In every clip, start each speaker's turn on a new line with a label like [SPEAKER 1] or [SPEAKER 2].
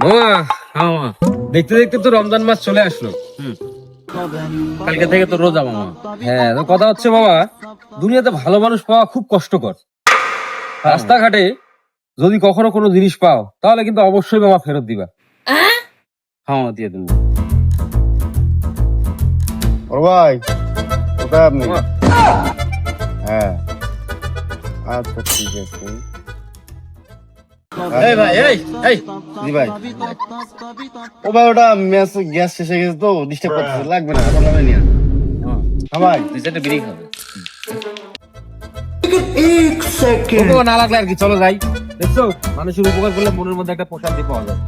[SPEAKER 1] মামা, হ্যাঁ মামা, দেখতে দেখতে তো রমজান মাস চলে আসলো।
[SPEAKER 2] কালকে থেকে তো রোজা মামা।
[SPEAKER 1] হ্যাঁ, তো কথা হচ্ছে বাবা, দুনিয়াতে ভালো মানুষ পাওয়া খুব কষ্টকর। রাস্তাঘাটে যদি কখনো কোনো জিনিস পাও তাহলে কিন্তু অবশ্যই মামা ফেরত দিবা।
[SPEAKER 2] হ্যাঁ মামা, দিয়ে দেবো।
[SPEAKER 3] বড় ভাই কোথায় আপনি?
[SPEAKER 1] মামা,
[SPEAKER 3] হ্যাঁ আচ্ছা ঠিক আছে।
[SPEAKER 2] এই ভাই, এই
[SPEAKER 3] জি ভাই, ও ভাই ওটা ম্যাচ গ্যাস শেষ হয়ে গেছে তো ডিস্টার্ব করতেছে, লাগবে না এখন আমি নিয়ে। হ্যাঁ ভাই,
[SPEAKER 2] দুই চারটা বিড়ি খাবে।
[SPEAKER 1] উপকার না লাগলে আর কি, চলো যাই। দেখছো, মানুষের উপকার করলে মনের মধ্যে একটা প্রশান্তি পাওয়া যায়।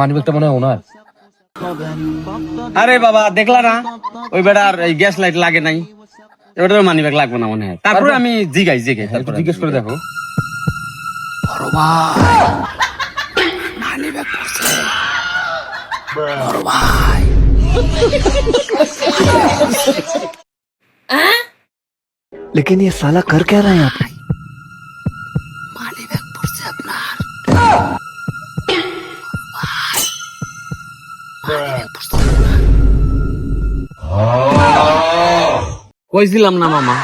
[SPEAKER 1] মানিব্যাগটা মনে হয় ওনার।
[SPEAKER 2] আরে বাবা, দেখলা না ওই বেটার এই গ্যাস লাইট লাগে নাই, এবারে মানি ব্যাগ লাগবে না মনে হয়। তারপরে আমি জিগাই
[SPEAKER 1] একটু
[SPEAKER 2] তারপরে
[SPEAKER 1] জিজ্ঞেস করে দেখো।
[SPEAKER 4] लेकिन ये साला कर क्या रहा है यहाँ पे?
[SPEAKER 2] কইছিলাম না মামা,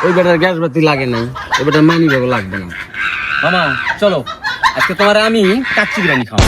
[SPEAKER 2] ওই বেটার গ্যাস বাতি লাগে নাই, ওই বেটার মানি ব্যাগ লাগবে না। মামা চলো, আজকে তোমার আমি কাচ্চি বিরিয়ানি খাওয়া।